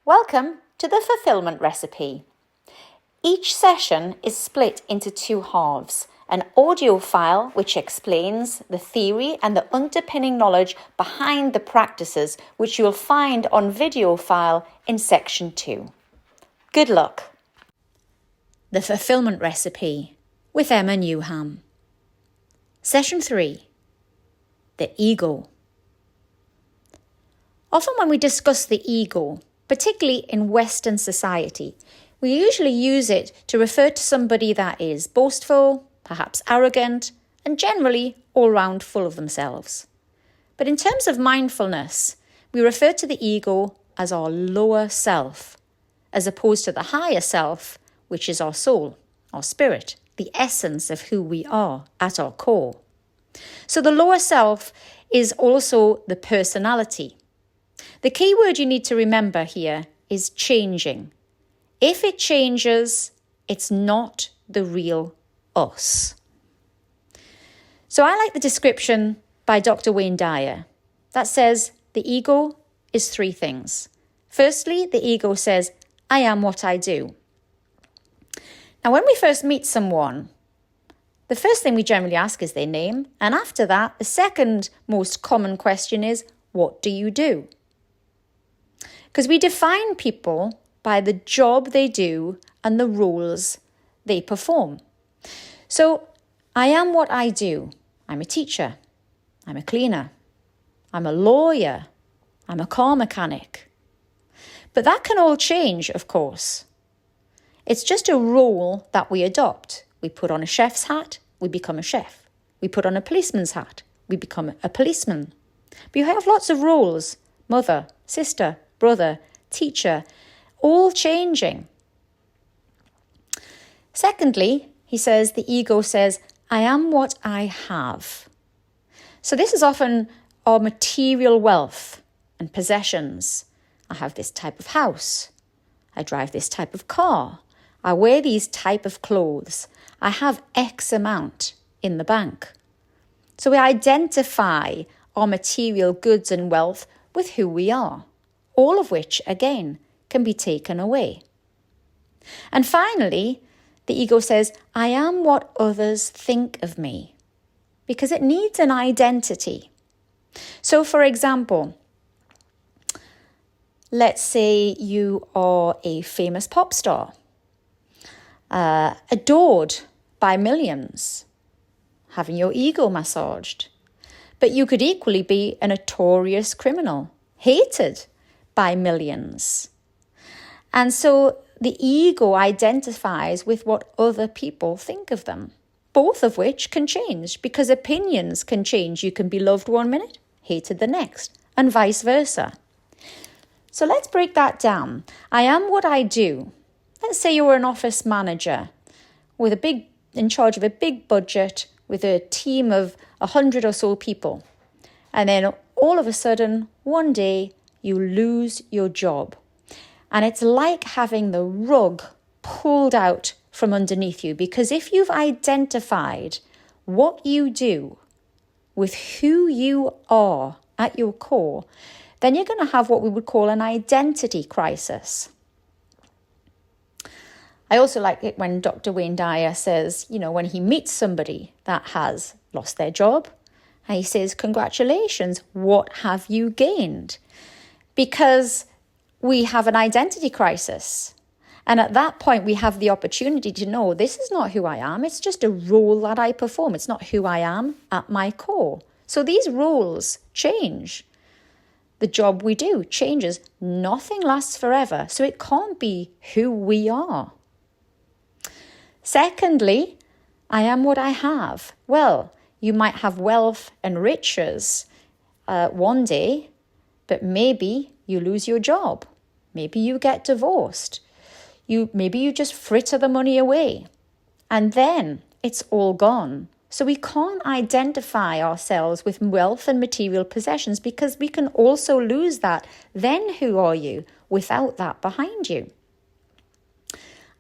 Welcome to the Fulfilment Recipe. Each session is split into two halves, an audio file which explains the theory and the underpinning knowledge behind the practices which you'll find on video file in section 2. Good luck. The Fulfilment Recipe with Emma Newham. Session 3. The Ego. Often when we discuss the ego, particularly in Western society, we usually use it to refer to somebody that is boastful, perhaps arrogant, and generally all round full of themselves. But in terms of mindfulness, we refer to the ego as our lower self, as opposed to the higher self, which is our soul, our spirit, the essence of who we are at our core. So the lower self is also the personality. The key word you need to remember here is changing. If it changes, it's not the real us. So I like the description by Dr. Wayne Dyer that says the ego is three things. Firstly, the ego says, I am what I do. Now, when we first meet someone, the first thing we generally ask is their name. And after that, the second most common question is, what do you do? Because we define people by the job they do and the roles they perform. So, I am what I do. I'm a teacher. I'm a cleaner. I'm a lawyer. I'm a car mechanic. But that can all change, of course. It's just a role that we adopt. We put on a chef's hat, we become a chef. We put on a policeman's hat, we become a policeman. But you have lots of roles: mother, sister, brother, teacher, all changing. Secondly, he says, the ego says, I am what I have. So this is often our material wealth and possessions. I have this type of house. I drive this type of car. I wear these type of clothes. I have X amount in the bank. So we identify our material goods and wealth with who we are, all of which, again, can be taken away. And finally, the ego says, I am what others think of me, because it needs an identity. So, for example, let's say you are a famous pop star, adored by millions, having your ego massaged. But you could equally be a notorious criminal, hated by millions. And so the ego identifies with what other people think of them, both of which can change because opinions can change. You can be loved one minute, hated the next, and vice versa. So let's break that down. I am what I do. Let's say you're an office manager in charge of a big budget with a team of 100 or so people. And then all of a sudden, one day, you lose your job. And it's like having the rug pulled out from underneath you, because if you've identified what you do with who you are at your core, then you're going to have what we would call an identity crisis. I also like it when Dr. Wayne Dyer says, when he meets somebody that has lost their job, and he says, congratulations, what have you gained? Because we have an identity crisis. And at that point, we have the opportunity to know this is not who I am. It's just a role that I perform. It's not who I am at my core. So these roles change. The job we do changes. Nothing lasts forever. So it can't be who we are. Secondly, I am what I have. Well, you might have wealth and riches one day, but maybe you lose your job. Maybe you get divorced. Maybe you just fritter the money away. And then it's all gone. So we can't identify ourselves with wealth and material possessions because we can also lose that. Then who are you without that behind you?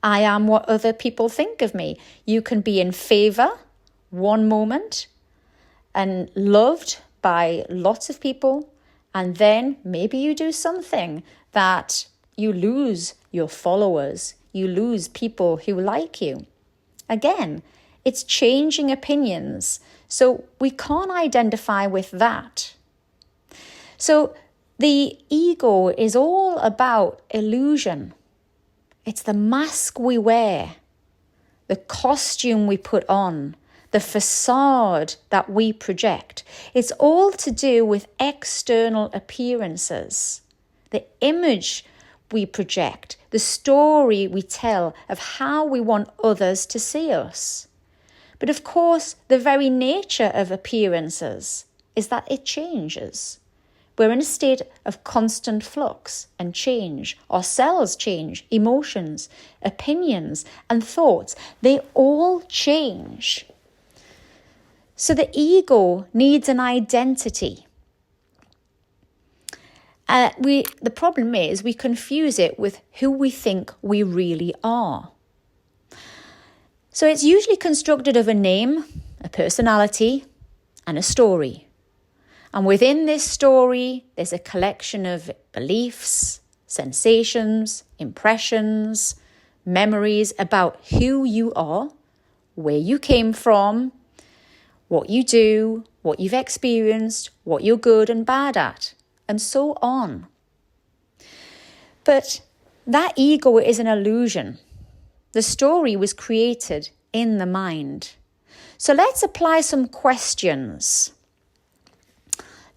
I am what other people think of me. You can be in favor one moment and loved by lots of people, and then maybe you do something that you lose your followers, you lose people who like you. Again, it's changing opinions, so we can't identify with that. So the ego is all about illusion. It's the mask we wear, the costume we put on, the facade that we project. It's all to do with external appearances, the image we project, the story we tell of how we want others to see us. But of course, the very nature of appearances is that it changes. We're in a state of constant flux and change. Our cells change, emotions, opinions, and thoughts. They all change. So the ego needs an identity. The problem is we confuse it with who we think we really are. So it's usually constructed of a name, a personality, and a story. And within this story, there's a collection of beliefs, sensations, impressions, memories about who you are, where you came from, what you do, what you've experienced, what you're good and bad at, and so on. But that ego is an illusion. The story was created in the mind. So let's apply some questions.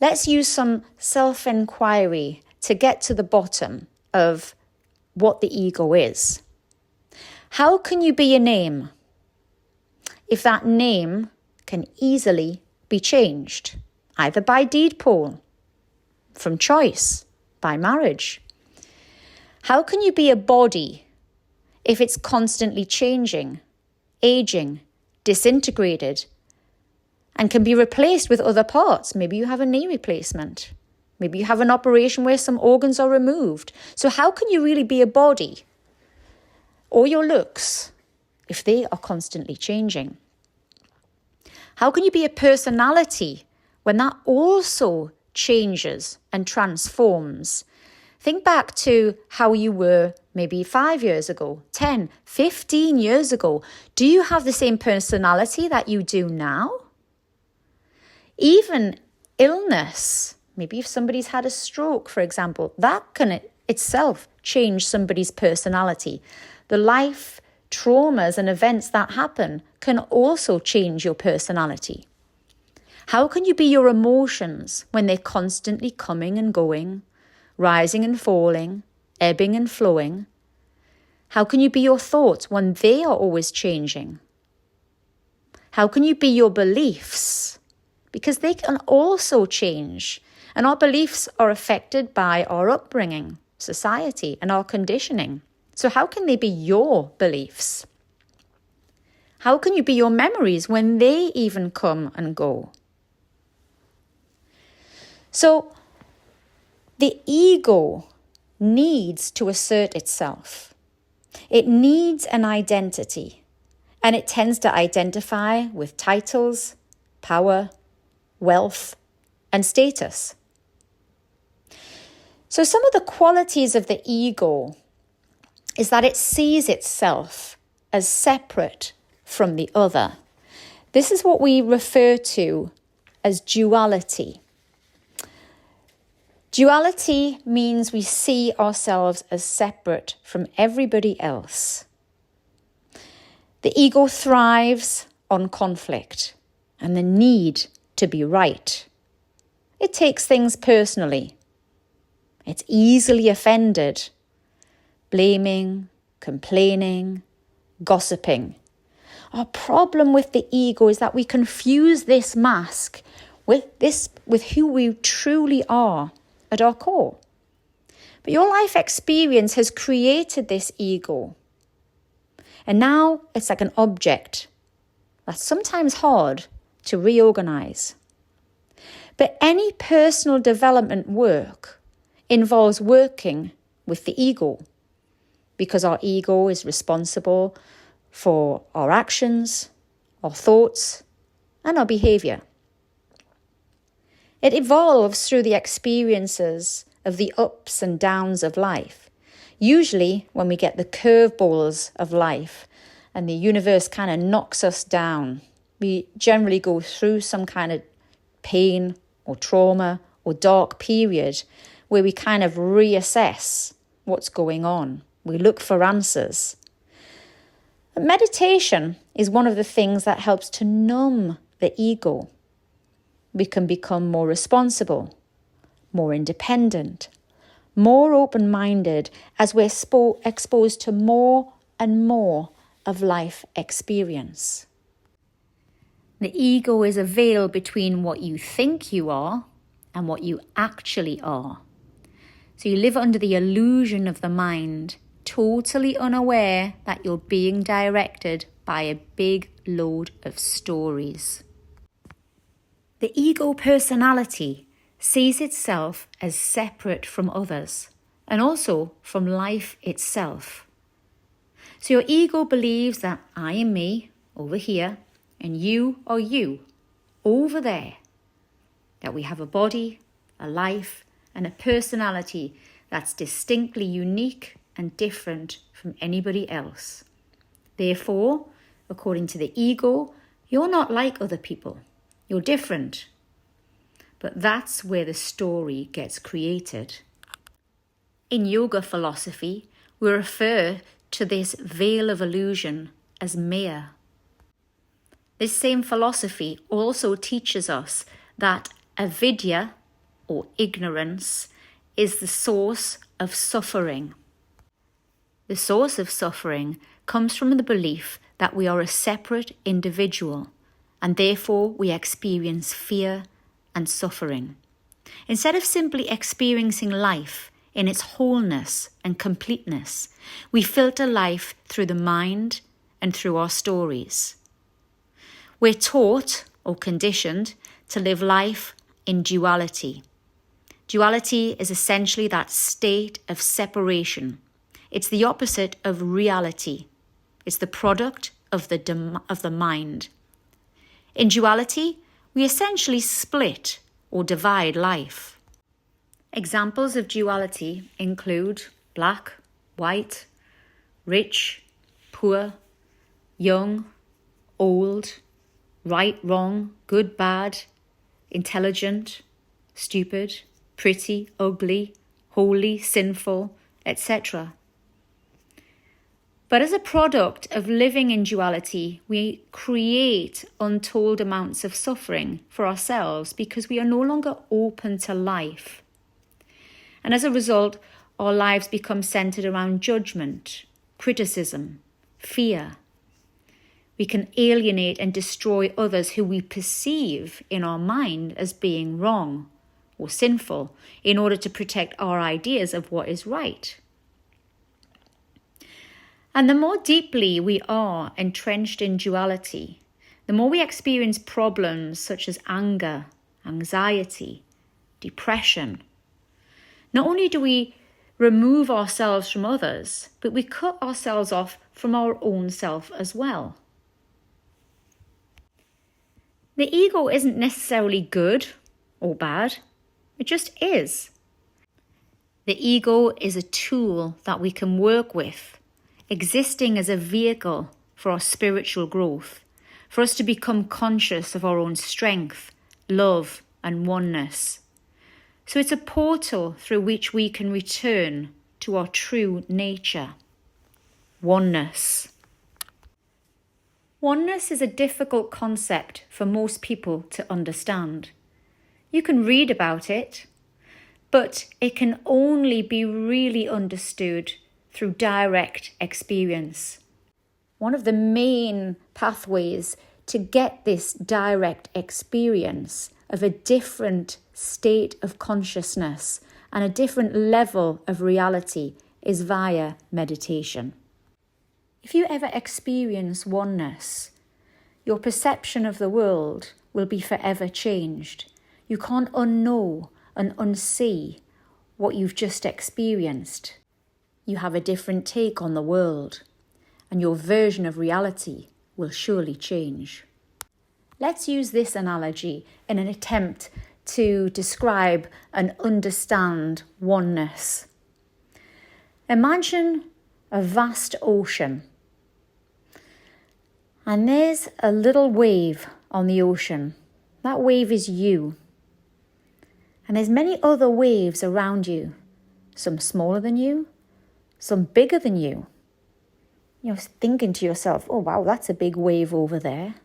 Let's use some self-inquiry to get to the bottom of what the ego is. How can you be a name if that name can easily be changed, either by deed poll, from choice, by marriage? How can you be a body if it's constantly changing, aging, disintegrated, and can be replaced with other parts? Maybe you have a knee replacement. Maybe you have an operation where some organs are removed. So how can you really be a body or your looks if they are constantly changing? How can you be a personality when that also changes and transforms? Think back to how you were maybe 5 years ago, 10, 15 years ago. Do you have the same personality that you do now? Even illness, maybe if somebody's had a stroke, for example, that can itself change somebody's personality. The life traumas and events that happen can also change your personality. How can you be your emotions when they're constantly coming and going, rising and falling, ebbing and flowing? How can you be your thoughts when they are always changing? How can you be your beliefs? Because they can also change. And our beliefs are affected by our upbringing, society, and our conditioning. So how can they be your beliefs? How can you be your memories when they even come and go? So the ego needs to assert itself. It needs an identity, and it tends to identify with titles, power, wealth, and status. So some of the qualities of the ego is that it sees itself as separate from the other. This is what we refer to as duality. Duality means we see ourselves as separate from everybody else. The ego thrives on conflict and the need to be right. It takes things personally. It's easily offended, blaming, complaining, gossiping. Our problem with the ego is that we confuse this mask with who we truly are at our core. But your life experience has created this ego. And now it's like an object that's sometimes hard to reorganize. But any personal development work involves working with the ego, because our ego is responsible for our actions, our thoughts, and our behavior. It evolves through the experiences of the ups and downs of life. Usually when we get the curveballs of life and the universe kind of knocks us down, we generally go through some kind of pain or trauma or dark period where we kind of reassess what's going on. We look for answers. Meditation is one of the things that helps to numb the ego. We can become more responsible, more independent, more open-minded as we're exposed to more and more of life experience. The ego is a veil between what you think you are and what you actually are. So you live under the illusion of the mind, totally unaware that you're being directed by a big load of stories. The ego personality sees itself as separate from others and also from life itself. So your ego believes that I am me over here and you are you over there. That we have a body, a life, and a personality that's distinctly unique and different from anybody else. Therefore, according to the ego, you're not like other people. You're different. But that's where the story gets created. In yoga philosophy, we refer to this veil of illusion as Maya. This same philosophy also teaches us that avidya, or ignorance, is the source of suffering. The source of suffering comes from the belief that we are a separate individual and therefore we experience fear and suffering. Instead of simply experiencing life in its wholeness and completeness, we filter life through the mind and through our stories. We're taught or conditioned to live life in duality. Duality is essentially that state of separation. It's the opposite of reality. It's the product of the mind. In duality, we essentially split or divide life. Examples of duality include black, white, rich, poor, young, old, right, wrong, good, bad, intelligent, stupid, pretty, ugly, holy, sinful, etc. But as a product of living in duality, we create untold amounts of suffering for ourselves because we are no longer open to life. And as a result, our lives become centered around judgment, criticism, fear. We can alienate and destroy others who we perceive in our mind as being wrong or sinful in order to protect our ideas of what is right. And the more deeply we are entrenched in duality, the more we experience problems such as anger, anxiety, depression. Not only do we remove ourselves from others, but we cut ourselves off from our own self as well. The ego isn't necessarily good or bad, it just is. The ego is a tool that we can work with, existing as a vehicle for our spiritual growth, for us to become conscious of our own strength, love, and oneness. So it's a portal through which we can return to our true nature, oneness. Oneness is a difficult concept for most people to understand. You can read about it, but it can only be really understood through direct experience. One of the main pathways to get this direct experience of a different state of consciousness and a different level of reality is via meditation. If you ever experience oneness, your perception of the world will be forever changed. You can't unknow and unsee what you've just experienced. You have a different take on the world, and your version of reality will surely change. Let's use this analogy in an attempt to describe and understand oneness. Imagine a vast ocean. And there's a little wave on the ocean. That wave is you. And there's many other waves around you. Some smaller than you, some bigger than you. You're thinking to yourself, oh wow, that's a big wave over there.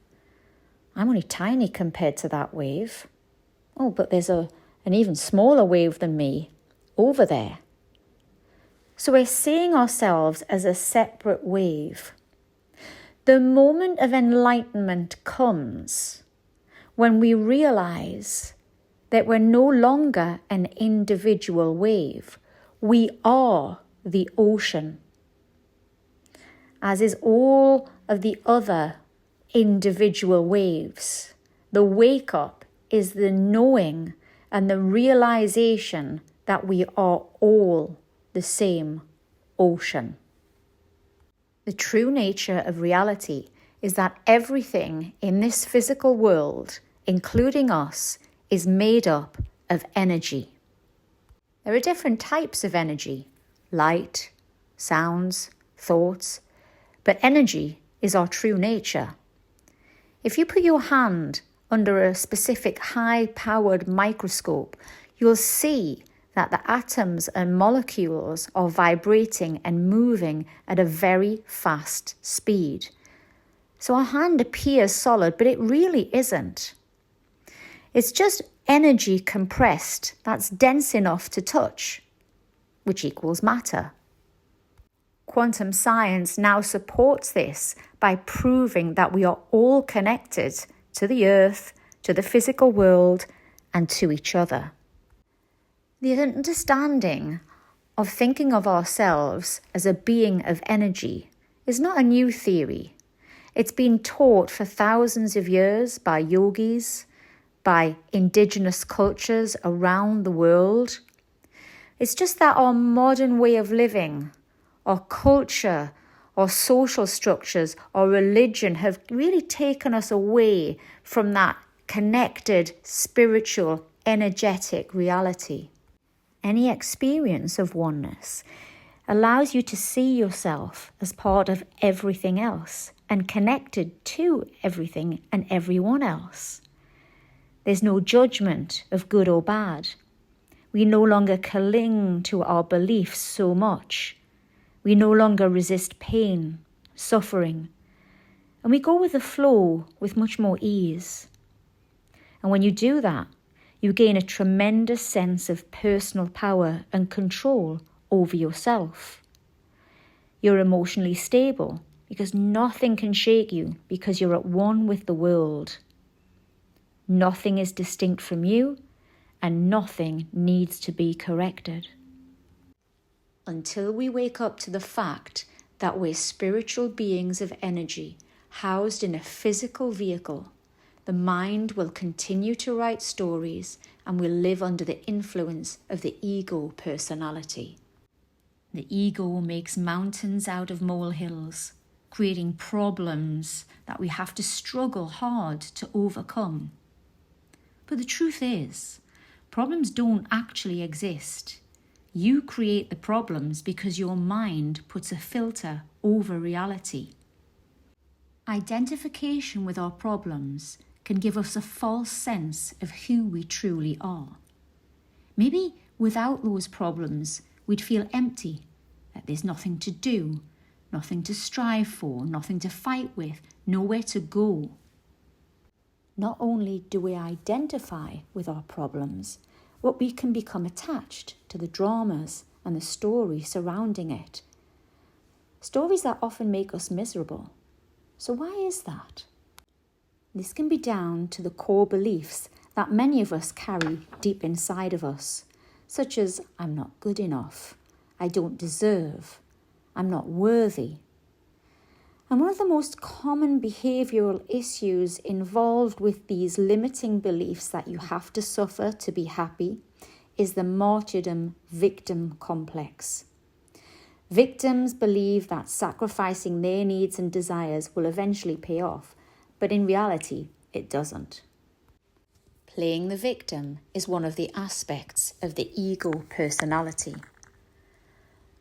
I'm only tiny compared to that wave. Oh, but there's an even smaller wave than me over there. So we're seeing ourselves as a separate wave. The moment of enlightenment comes when we realize that we're no longer an individual wave. We are the ocean, as is all of the other individual waves. The wake up is the knowing and the realization that we are all the same ocean. The true nature of reality is that everything in this physical world, including us, is made up of energy. There are different types of energy: light, sounds, thoughts, but energy is our true nature. If you put your hand under a specific high-powered microscope, you'll see that the atoms and molecules are vibrating and moving at a very fast speed. So our hand appears solid, but it really isn't. It's just energy compressed that's dense enough to touch, which equals matter. Quantum science now supports this by proving that we are all connected to the earth, to the physical world, and to each other. The understanding of thinking of ourselves as a being of energy is not a new theory. It's been taught for thousands of years by yogis, by indigenous cultures around the world. It's just that our modern way of living, our culture, our social structures, our religion have really taken us away from that connected, spiritual, energetic reality. Any experience of oneness allows you to see yourself as part of everything else and connected to everything and everyone else. There's no judgment of good or bad. We no longer cling to our beliefs so much. We no longer resist pain, suffering, and we go with the flow with much more ease. And when you do that, you gain a tremendous sense of personal power and control over yourself. You're emotionally stable because nothing can shake you because you're at one with the world. Nothing is distinct from you and nothing needs to be corrected. Until we wake up to the fact that we're spiritual beings of energy housed in a physical vehicle, the mind will continue to write stories and will live under the influence of the ego personality. The ego makes mountains out of molehills, creating problems that we have to struggle hard to overcome. But the truth is, problems don't actually exist. You create the problems because your mind puts a filter over reality. Identification with our problems can give us a false sense of who we truly are. Maybe without those problems, we'd feel empty, that there's nothing to do, nothing to strive for, nothing to fight with, nowhere to go. Not only do we identify with our problems, but we can become attached to the dramas and the stories surrounding it. Stories that often make us miserable. So why is that? This can be down to the core beliefs that many of us carry deep inside of us, such as I'm not good enough, I don't deserve, I'm not worthy. And one of the most common behavioural issues involved with these limiting beliefs that you have to suffer to be happy is the martyrdom victim complex. Victims believe that sacrificing their needs and desires will eventually pay off, but in reality, it doesn't. Playing the victim is one of the aspects of the ego personality.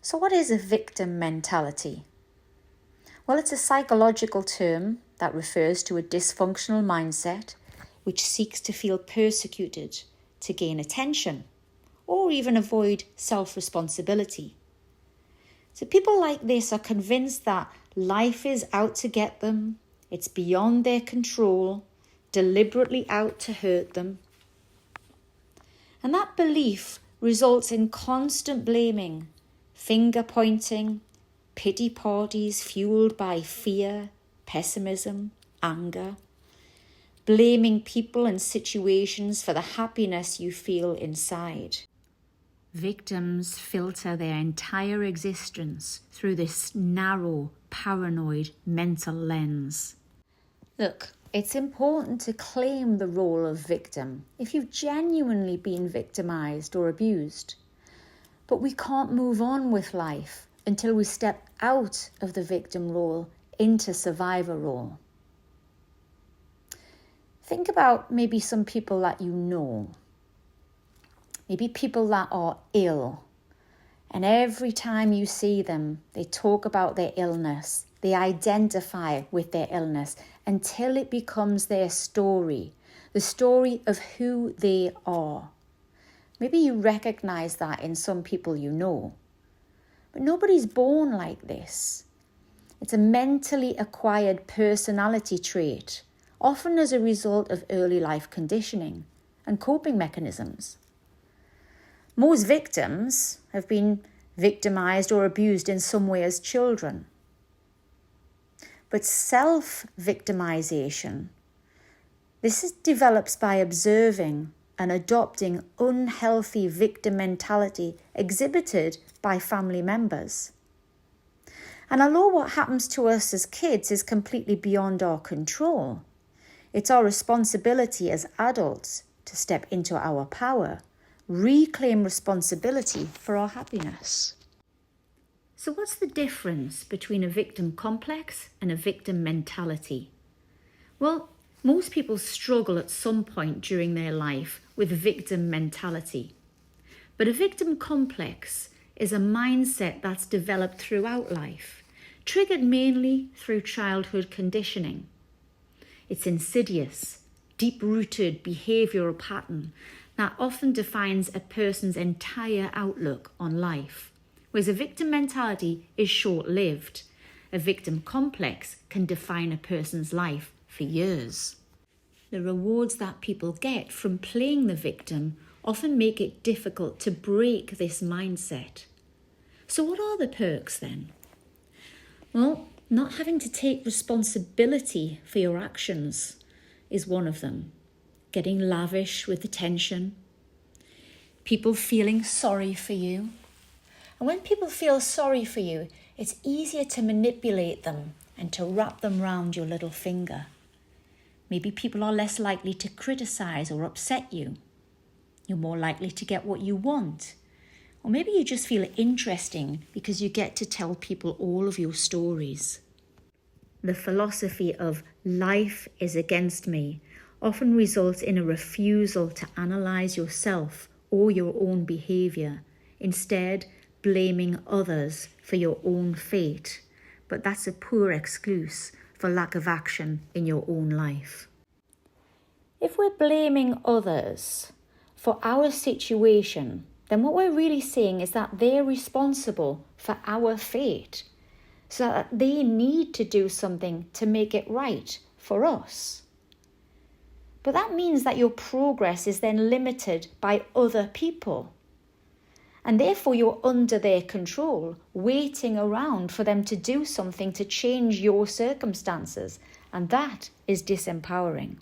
So what is a victim mentality? Well, it's a psychological term that refers to a dysfunctional mindset which seeks to feel persecuted to gain attention or even avoid self-responsibility. So people like this are convinced that life is out to get them, it's beyond their control, deliberately out to hurt them. And that belief results in constant blaming, finger pointing, pity parties fueled by fear, pessimism, anger, blaming people and situations for the happiness you feel inside. Victims filter their entire existence through this narrow, paranoid mental lens. Look, it's important to claim the role of victim if you've genuinely been victimized or abused. But we can't move on with life until we step out of the victim role into survivor role. Think about maybe some people that you know. Maybe people that are ill. And every time you see them, they talk about their illness. They identify with their illness until it becomes their story, the story of who they are. Maybe you recognize that in some people you know. But nobody's born like this. It's a mentally acquired personality trait, often as a result of early life conditioning and coping mechanisms. Most victims have been victimized or abused in some way as children. But self-victimization, develops by observing and adopting unhealthy victim mentality exhibited by family members. And although what happens to us as kids is completely beyond our control, it's our responsibility as adults to step into our power, reclaim responsibility for our happiness. So what's the difference between a victim complex and a victim mentality? Well, most people struggle at some point during their life with victim mentality. But a victim complex is a mindset that's developed throughout life, triggered mainly through childhood conditioning. It's insidious, deep-rooted behavioural pattern that often defines a person's entire outlook on life. Whereas a victim mentality is short-lived. A victim complex can define a person's life for years. The rewards that people get from playing the victim often make it difficult to break this mindset. So what are the perks then? Well, not having to take responsibility for your actions is one of them. Getting lavish with attention. People feeling sorry for you. And when people feel sorry for you, it's easier to manipulate them and to wrap them round your little finger. Maybe people are less likely to criticize or upset you. You're more likely to get what you want. Or maybe you just feel interesting because you get to tell people all of your stories. The philosophy of life is against me often results in a refusal to analyze yourself or your own behavior, instead blaming others for your own fate. But that's a poor excuse for lack of action in your own life. If we're blaming others for our situation, then what we're really saying is that they're responsible for our fate, so that they need to do something to make it right for us. But that means that your progress is then limited by other people. And therefore you're under their control, waiting around for them to do something to change your circumstances. And that is disempowering.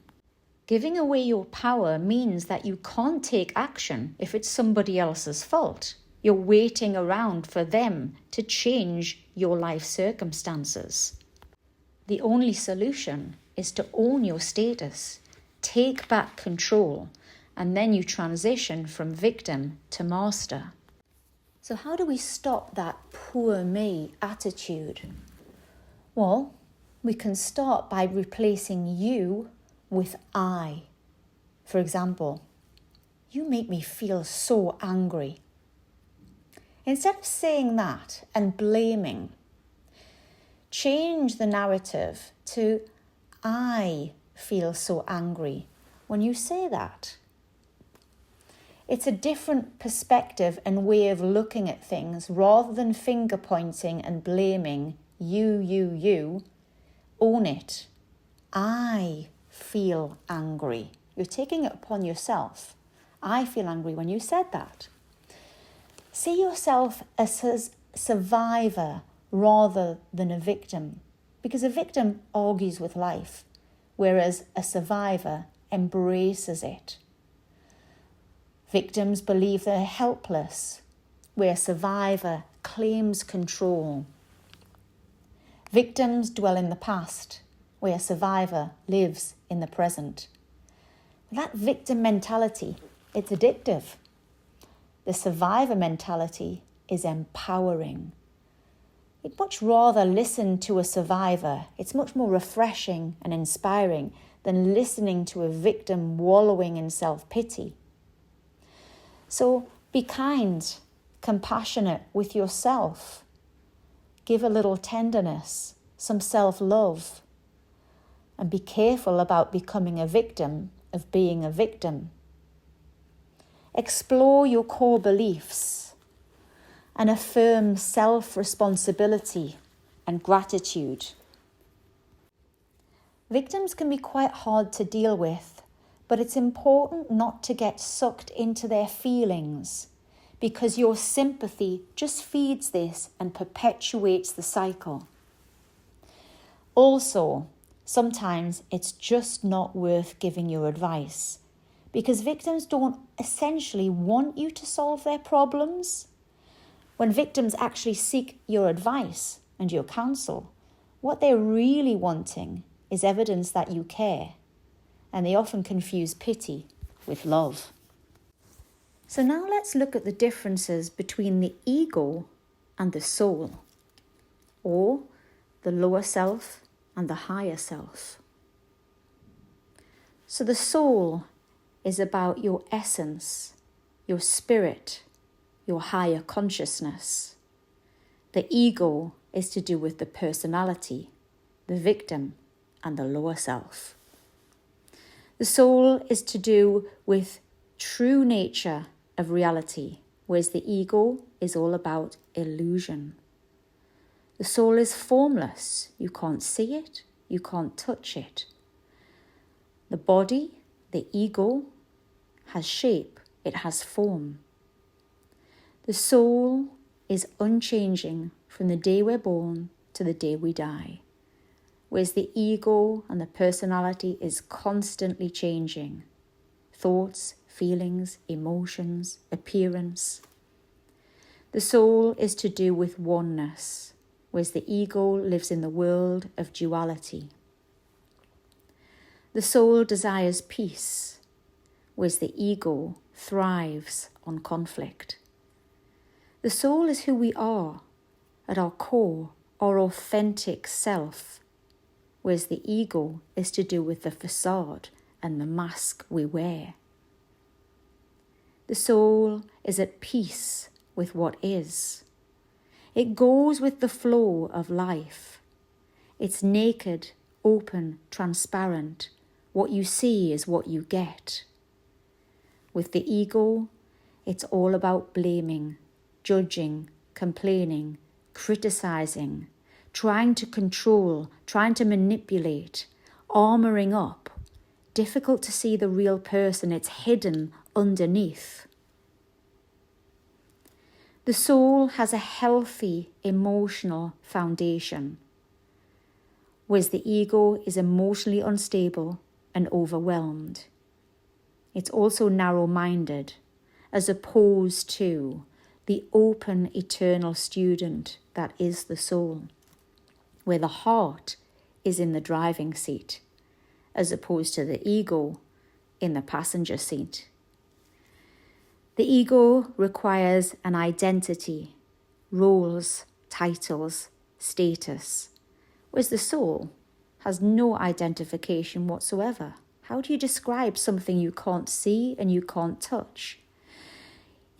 Giving away your power means that you can't take action if it's somebody else's fault. You're waiting around for them to change your life circumstances. The only solution is to own your status, take back control, and then you transition from victim to master. So how do we stop that poor me attitude? Well, we can start by replacing you with I. For example, you make me feel so angry. Instead of saying that and blaming, change the narrative to, I feel so angry when you say that. It's a different perspective and way of looking at things. Rather than finger pointing and blaming, you, own it. I feel angry. You're taking it upon yourself. I feel angry when you said that. See yourself as a survivor rather than a victim, because a victim argues with life, whereas a survivor embraces it. Victims believe they're helpless, where a survivor claims control. Victims dwell in the past, where a survivor lives in the present. That victim mentality, it's addictive. The survivor mentality is empowering. You'd much rather listen to a survivor. It's much more refreshing and inspiring than listening to a victim wallowing in self-pity. So be kind, compassionate with yourself. Give a little tenderness, some self-love. And be careful about becoming a victim of being a victim. Explore your core beliefs and affirm self-responsibility and gratitude. Victims can be quite hard to deal with, but it's important not to get sucked into their feelings, because your sympathy just feeds this and perpetuates the cycle. Also, sometimes it's just not worth giving your advice, because victims don't essentially want you to solve their problems. When victims actually seek your advice and your counsel, what they're really wanting is evidence that you care, and they often confuse pity with love. So now let's look at the differences between the ego and the soul, or the lower self and the higher self. So the soul is about your essence, your spirit, your higher consciousness. The ego is to do with the personality, the victim, and the lower self. The soul is to do with true nature of reality, whereas the ego is all about illusion. The soul is formless. You can't see it, you can't touch it. The body, the ego, has shape, it has form. The soul is unchanging from the day we're born to the day we die, whereas the ego and the personality is constantly changing. Thoughts, feelings, emotions, appearance. The soul is to do with oneness, whereas the ego lives in the world of duality. The soul desires peace, whereas the ego thrives on conflict. The soul is who we are, at our core, our authentic self, whereas the ego is to do with the facade and the mask we wear. The soul is at peace with what is. It goes with the flow of life. It's naked, open, transparent. What you see is what you get. With the ego, it's all about blaming, judging, complaining, criticizing, trying to control, trying to manipulate, armoring up. Difficult to see the real person, it's hidden underneath. The soul has a healthy emotional foundation, whereas the ego is emotionally unstable and overwhelmed. It's also narrow-minded, as opposed to the open, eternal student that is the soul, where the heart is in the driving seat, as opposed to the ego in the passenger seat. The ego requires an identity, roles, titles, status, whereas the soul has no identification whatsoever. How do you describe something you can't see and you can't touch?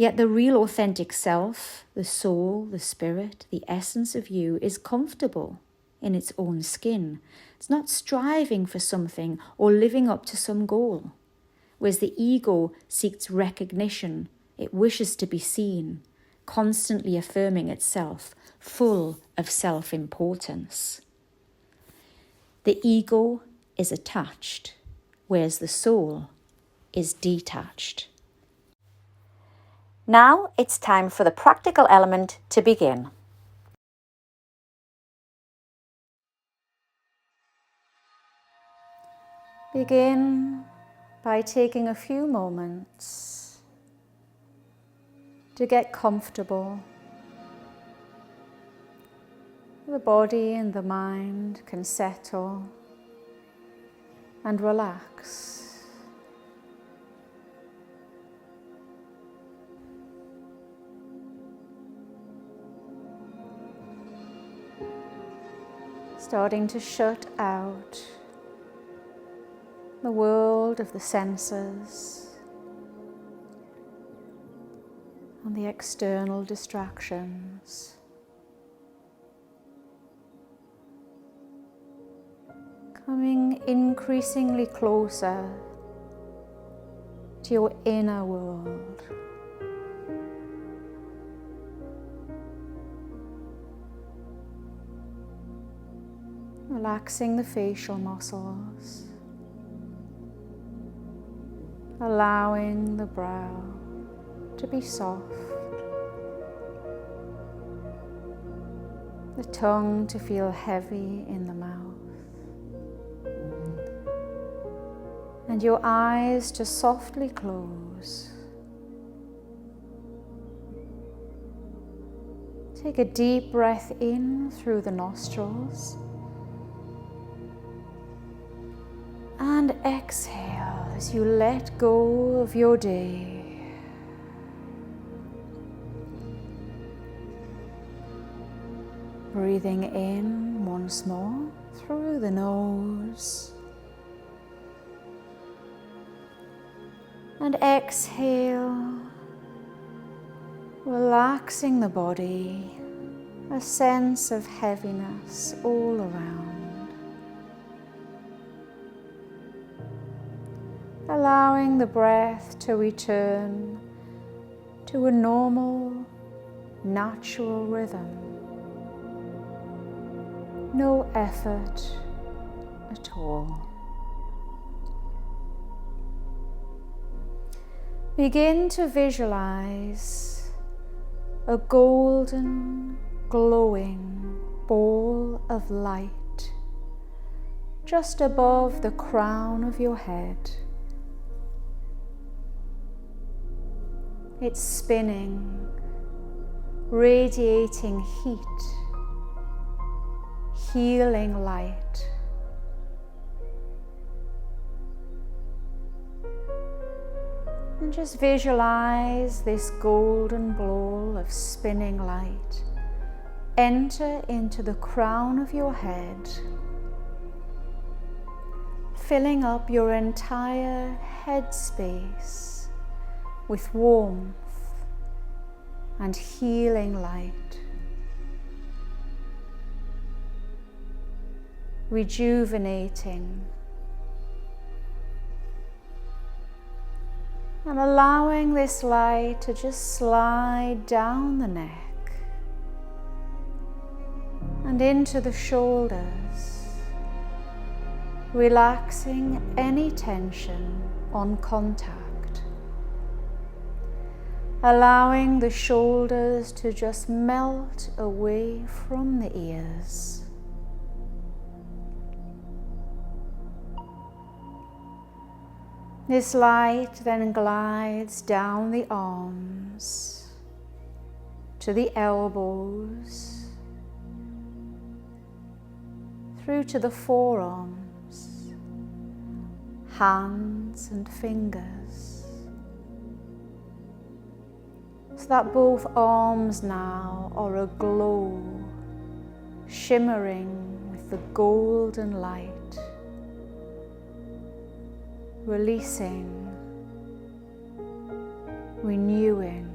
Yet the real authentic self, the soul, the spirit, the essence of you is comfortable in its own skin. It's not striving for something or living up to some goal. Whereas the ego seeks recognition, it wishes to be seen, constantly affirming itself, full of self-importance. The ego is attached, whereas the soul is detached. Now it's time for the practical element to begin. Begin by taking a few moments to get comfortable. The body and the mind can settle and relax. Starting to shut out the world of the senses and the external distractions. Coming increasingly closer to your inner world. Relaxing the facial muscles, allowing the brow to be soft, the tongue to feel heavy in the mouth, and your eyes to softly close. Take a deep breath in through the nostrils and exhale as you let go of your day. Breathing in once more through the nose and exhale, relaxing the body, a sense of heaviness all around. Allowing the breath to return to a normal, natural rhythm. No effort at all. Begin to visualize a golden, glowing ball of light just above the crown of your head. It's spinning, radiating heat, healing light. And just visualize this golden ball of spinning light enter into the crown of your head, filling up your entire head space with warmth and healing light, rejuvenating and allowing this light to just slide down the neck and into the shoulders, relaxing any tension on contact. Allowing the shoulders to just melt away from the ears. This light then glides down the arms to the elbows, through to the forearms, hands and fingers. So that both arms now are aglow, shimmering with the golden light, releasing, renewing,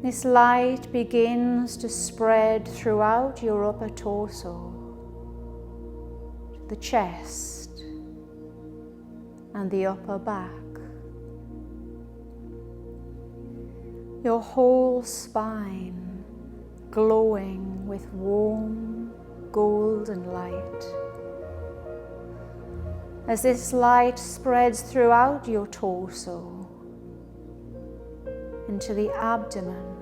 This light begins to spread throughout your upper torso, to the chest and the upper back. Your whole spine glowing with warm golden light. As this light spreads throughout your torso, into the abdomen,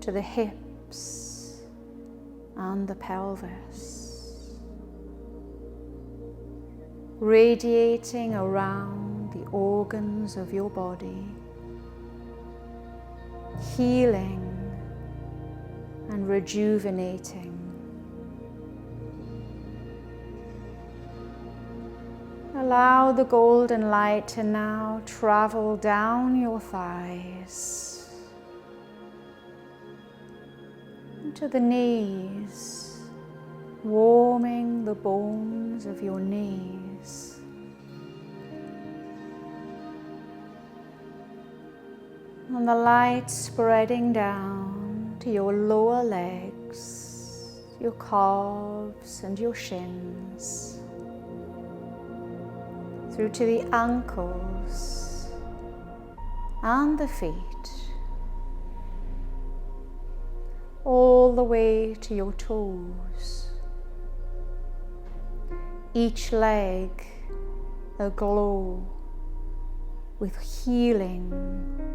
to the hips and the pelvis, radiating around the organs of your body, healing and rejuvenating. Allow the golden light to now travel down your thighs, into the knees, warming the bones of your knees. And the light spreading down to your lower legs, your calves and your shins, through to the ankles and the feet, all the way to your toes, each leg aglow with healing,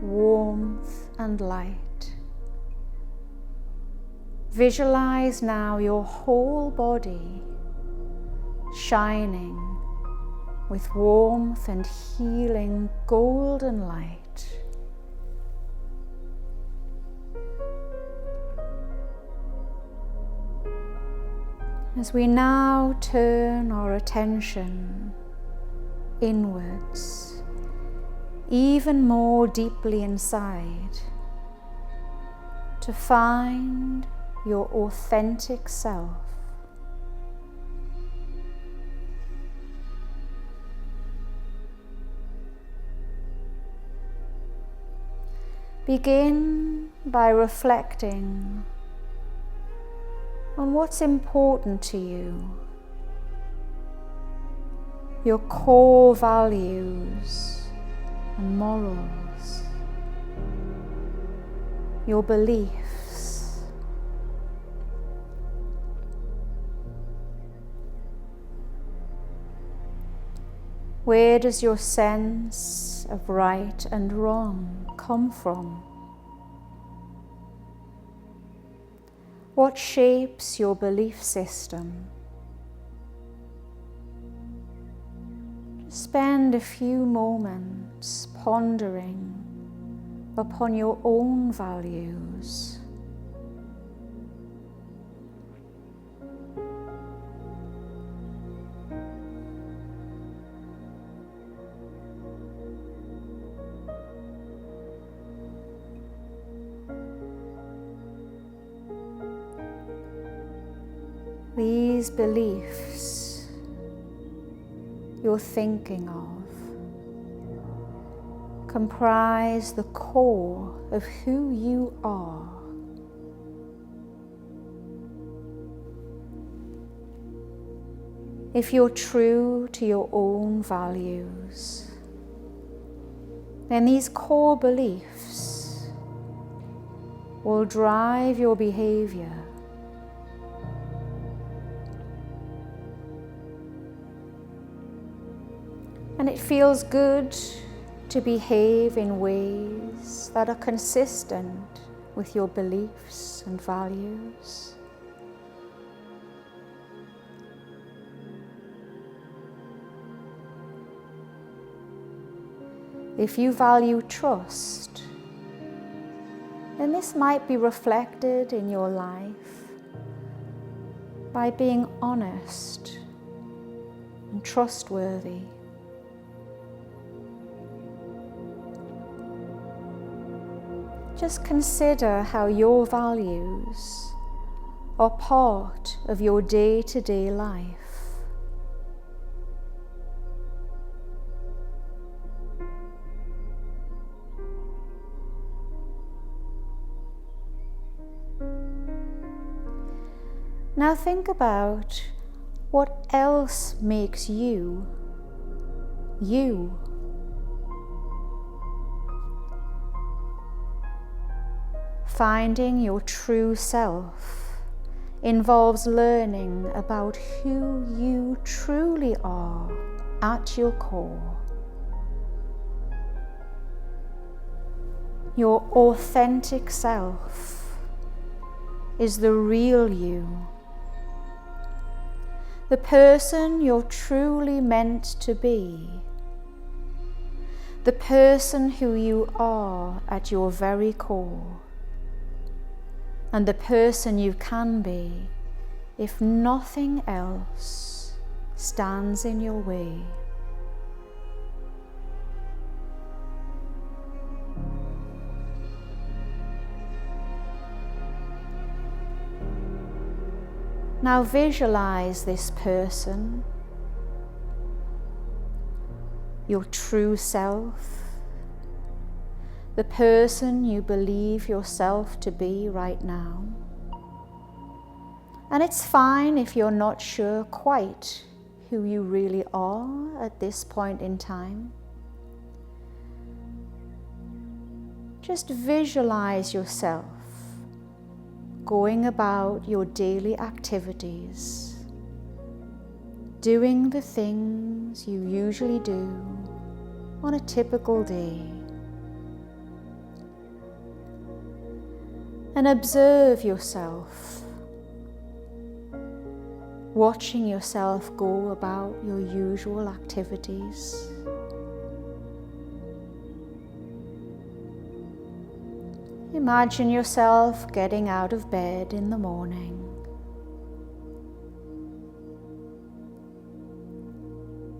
warmth and light. Visualize now your whole body shining with warmth and healing golden light. As we now turn our attention inwards, even more deeply inside, to find your authentic self. Begin by reflecting on what's important to you, your core values and morals, your beliefs. Where does your sense of right and wrong come from? What shapes your belief system? Spend a few moments pondering upon your own values. These beliefs you're thinking of comprise the core of who you are. If you're true to your own values, then these core beliefs will drive your behavior. And it feels good to behave in ways that are consistent with your beliefs and values. If you value trust, then this might be reflected in your life by being honest and trustworthy. Just consider how your values are part of your day-to-day life. Now think about what else makes you, you. Finding your true self involves learning about who you truly are at your core. Your authentic self is the real you, the person you're truly meant to be, the person who you are at your very core, and the person you can be if nothing else stands in your way. Now visualize this person, your true self, the person you believe yourself to be right now. And it's fine if you're not sure quite who you really are at this point in time. Just visualize yourself going about your daily activities, doing the things you usually do on a typical day. And observe yourself, watching yourself go about your usual activities. Imagine yourself getting out of bed in the morning.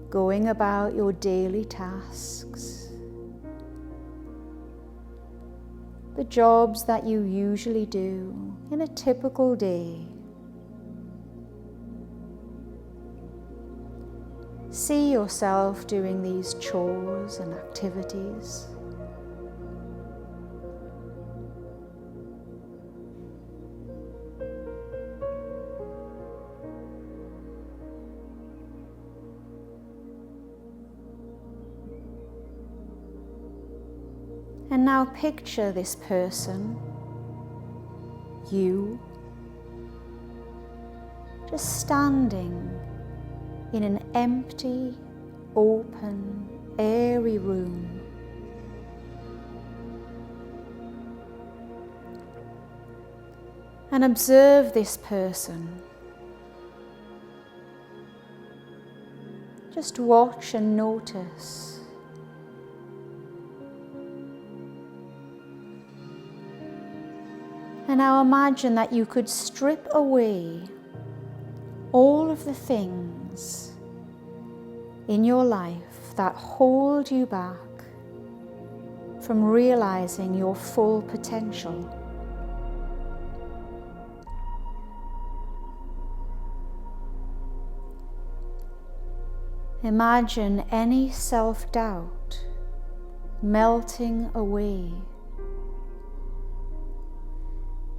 Going about your daily tasks. The jobs that you usually do in a typical day. See yourself doing these chores and activities. And now picture this person, you, just standing in an empty, open, airy room. And observe this person. Just watch and notice. And now imagine that you could strip away all of the things in your life that hold you back from realizing your full potential. Imagine any self-doubt melting away,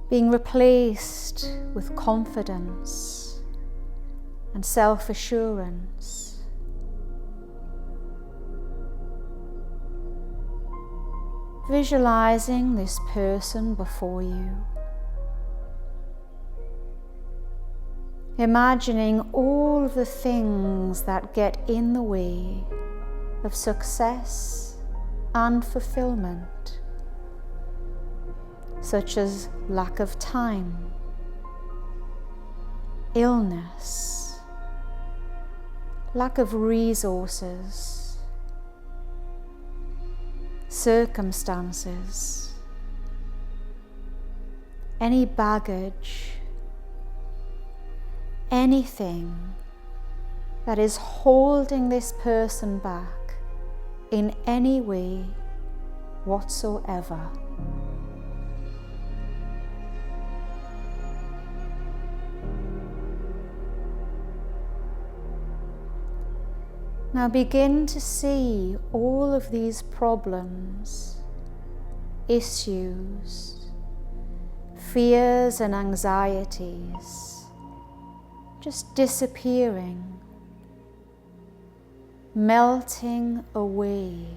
being replaced with confidence and self-assurance. Visualizing this person before you. Imagining all of the things that get in the way of success and fulfillment, such as lack of time, illness, lack of resources, circumstances, any baggage, anything that is holding this person back in any way whatsoever. Now begin to see all of these problems, issues, fears and anxieties just disappearing, melting away.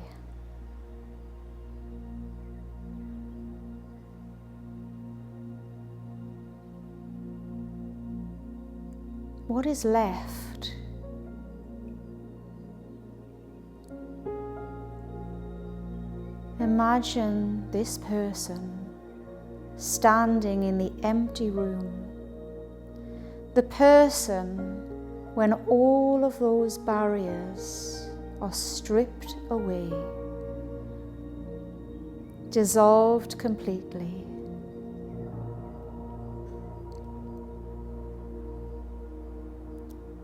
What is left? Imagine this person standing in the empty room. The person when all of those barriers are stripped away, dissolved completely.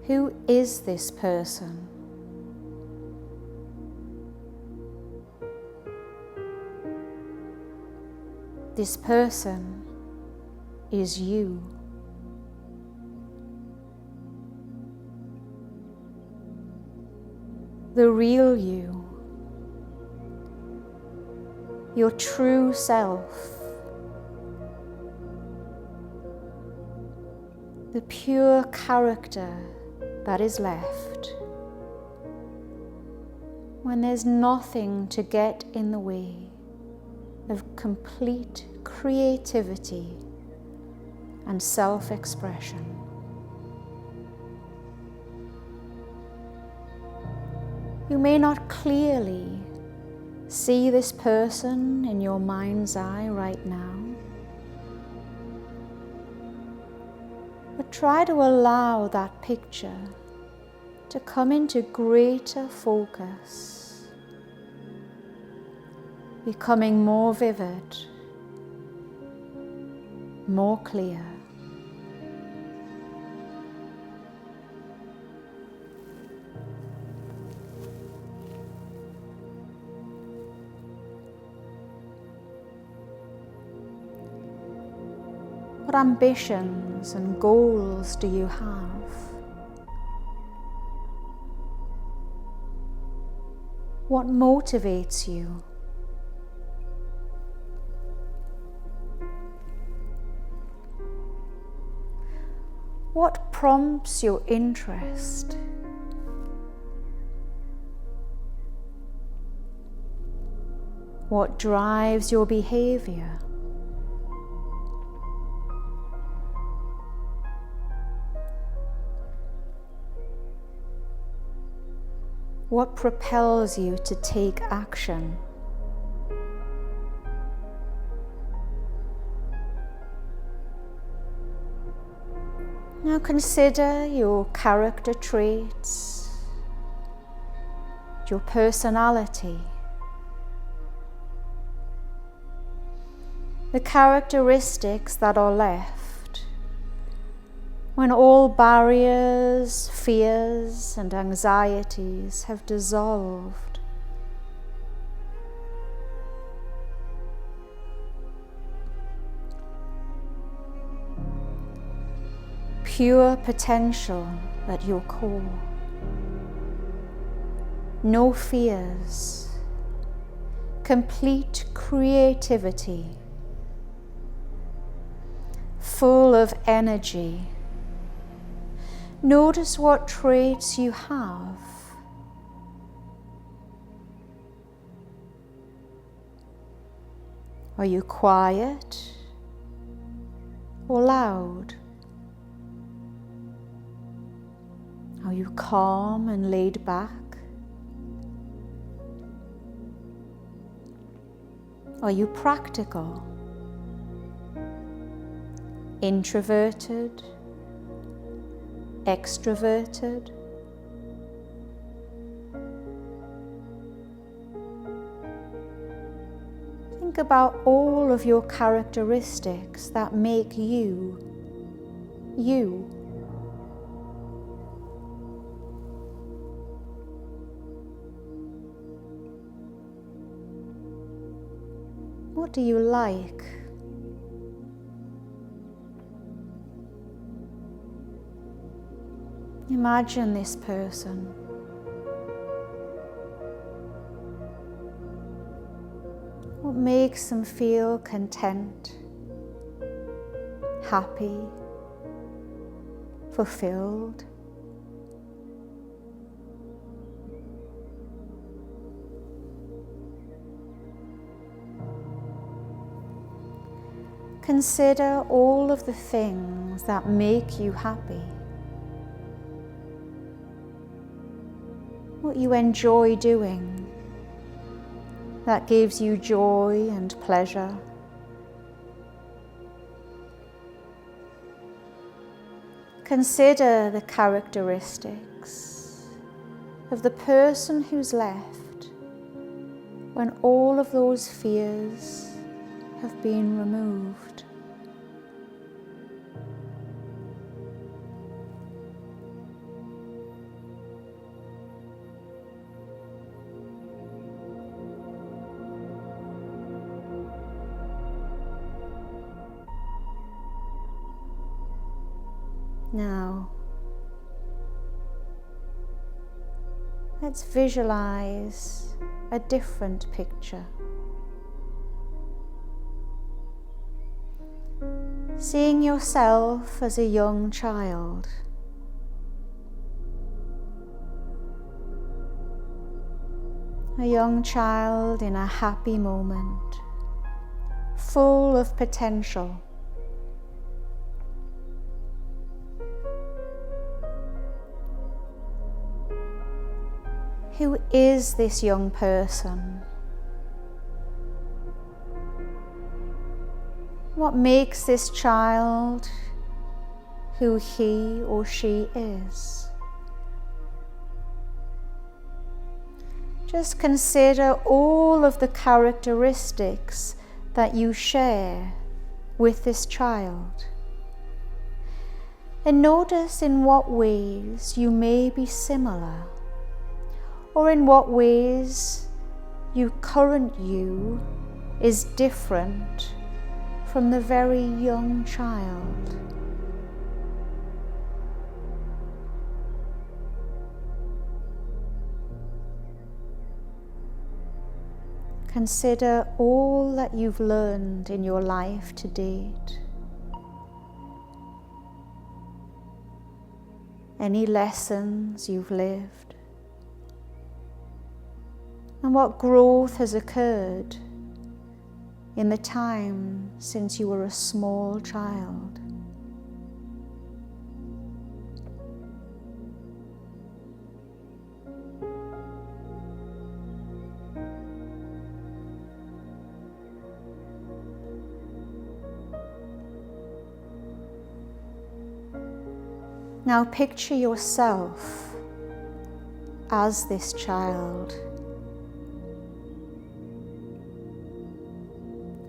Who is this person? This person is you. The real you. Your true self. The pure character that is left when there's nothing to get in the way of complete creativity and self-expression. You may not clearly see this person in your mind's eye right now, but try to allow that picture to come into greater focus, becoming more vivid, more clear. What ambitions and goals do you have? What motivates you? What prompts your interest? What drives your behavior? What propels you to take action? Now consider your character traits, your personality, the characteristics that are left when all barriers, fears, and anxieties have dissolved. Pure potential at your core. No fears. Complete creativity. Full of energy. Notice what traits you have. Are you quiet or loud? Are you calm and laid back? Are you practical? Introverted? Extroverted? Think about all of your characteristics that make you, you. What do you like? Imagine this person. What makes them feel content, happy, fulfilled. Consider all of the things that make you happy, what you enjoy doing, that gives you joy and pleasure. Consider the characteristics of the person who's left when all of those fears have been removed. Now, let's visualize a different picture. Seeing yourself as a young child. A young child in a happy moment, full of potential. Who is this young person? What makes this child who he or she is? Just consider all of the characteristics that you share with this child. And notice in what ways you may be similar, or in what ways your current you is different from the very young child. Consider all that you've learned in your life to date. Any lessons you've lived, and what growth has occurred in the time since you were a small child. Now picture yourself as this child.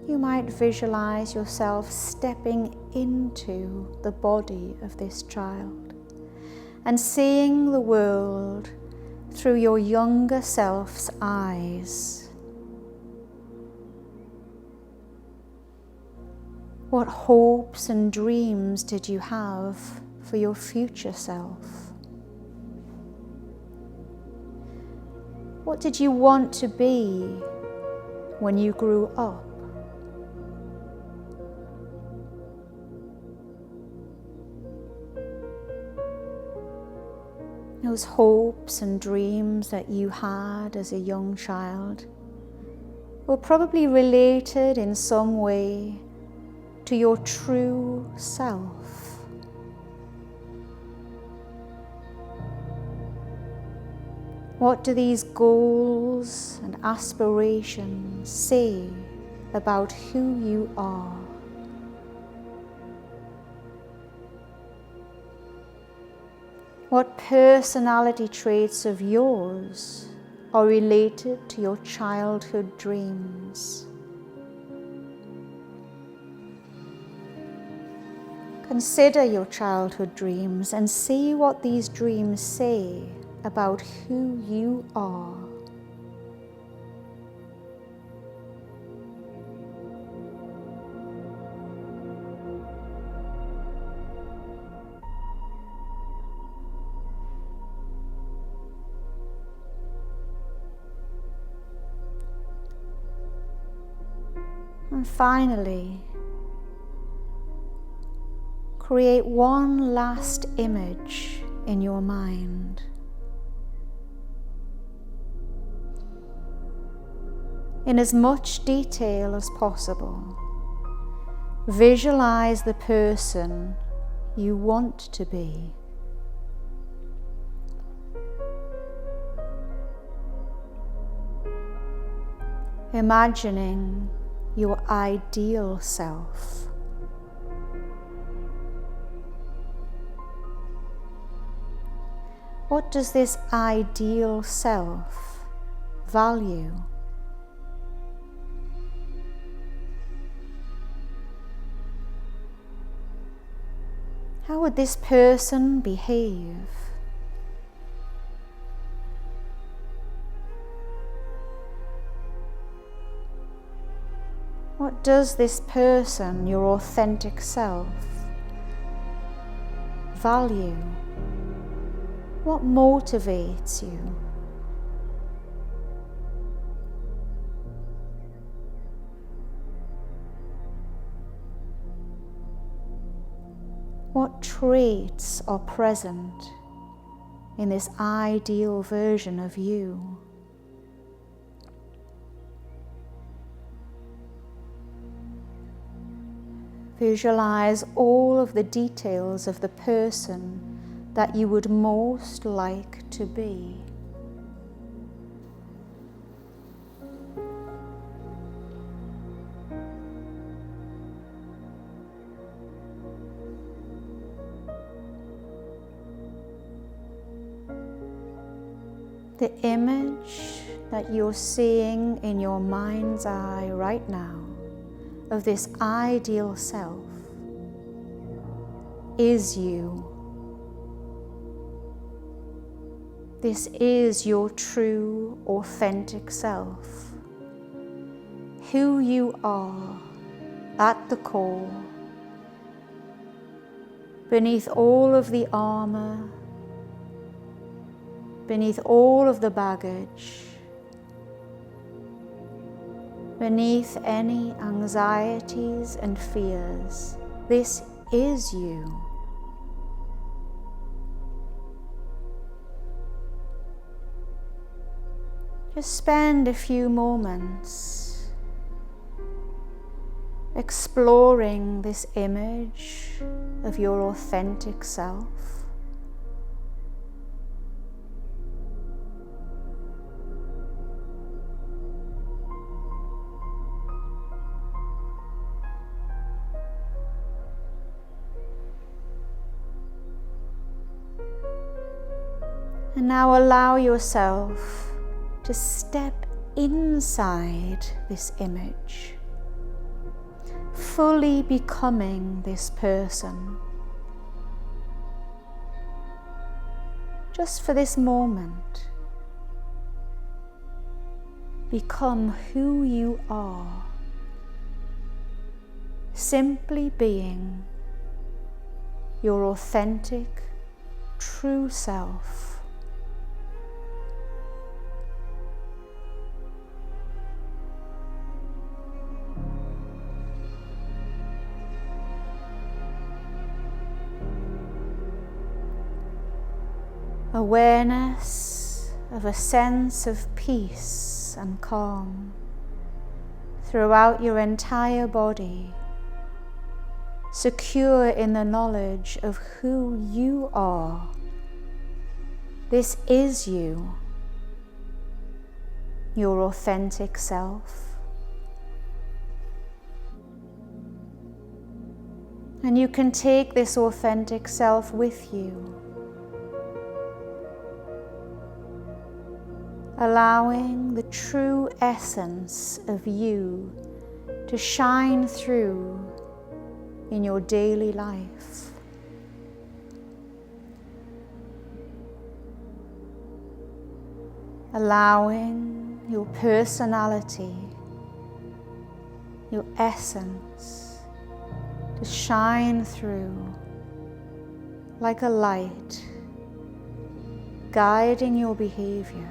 You might visualize yourself stepping into the body of this child and seeing the world through your younger self's eyes. What hopes and dreams did you have for your future self? What did you want to be when you grew up? Those hopes and dreams that you had as a young child were probably related in some way to your true self. What do these goals and aspirations say about who you are? What personality traits of yours are related to your childhood dreams? Consider your childhood dreams and see what these dreams say about who you are. And finally, create one last image in your mind. In as much detail as possible, visualize the person you want to be. Imagining your ideal self. What does this ideal self value? How would this person behave? What does this person, your authentic self, value? What motivates you? What traits are present in this ideal version of you? Visualize all of the details of the person that you would most like to be. The image that you're seeing in your mind's eye right now of this ideal self is you. This is your true, authentic self. Who you are at the core, beneath all of the armor, beneath all of the baggage, beneath any anxieties and fears. This is you. Just spend a few moments exploring this image of your authentic self. And now allow yourself to step inside this image, fully becoming this person. Just for this moment, become who you are, simply being your authentic, true self. Awareness of a sense of peace and calm throughout your entire body, secure in the knowledge of who you are. This is you, your authentic self. And you can take this authentic self with you, allowing the true essence of you to shine through in your daily life. Allowing your personality, your essence to shine through like a light, guiding your behavior.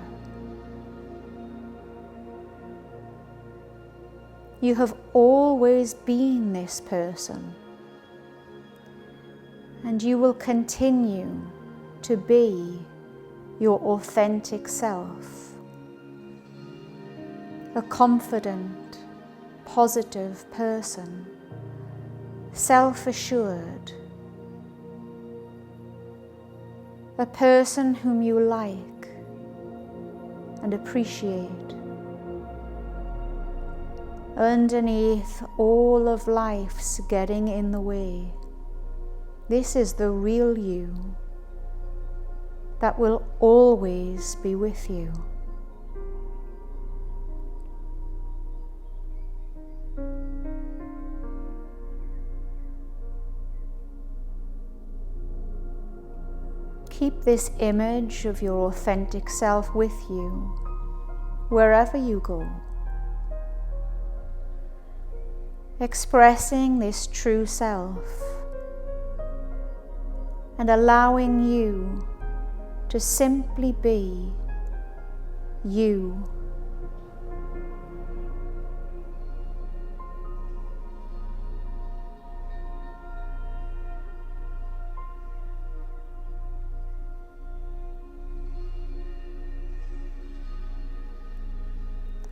You have always been this person. And you will continue to be your authentic self, a confident, positive person, self-assured, a person whom you like and appreciate. Underneath all of life's getting in the way, this is the real you that will always be with you. Keep this image of your authentic self with you wherever you go, expressing this true self and allowing you to simply be you.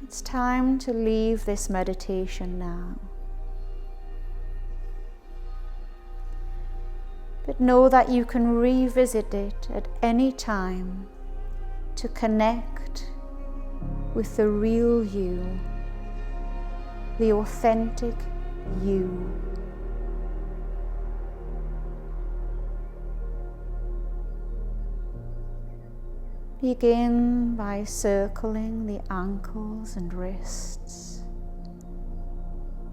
It's time to leave this meditation now. But know that you can revisit it at any time to connect with the real you, the authentic you. Begin by circling the ankles and wrists,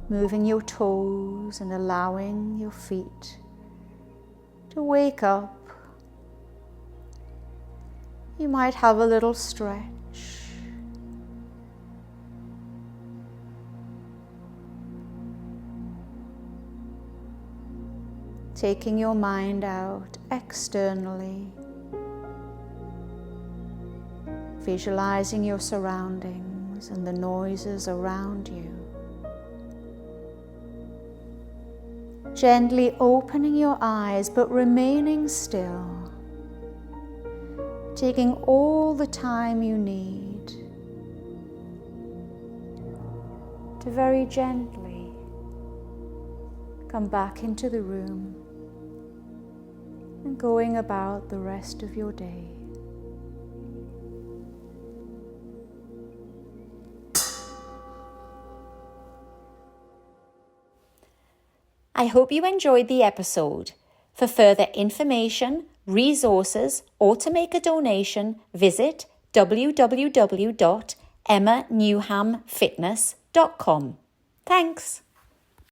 moving your toes and allowing your feet to wake up. You might have a little stretch. Taking your mind out externally, visualizing your surroundings and the noises around you. Gently opening your eyes but remaining still, taking all the time you need to very gently come back into the room and going about the rest of your day. I hope you enjoyed the episode. For further information, resources, or to make a donation, visit www.emmanewhamfitness.com. Thanks.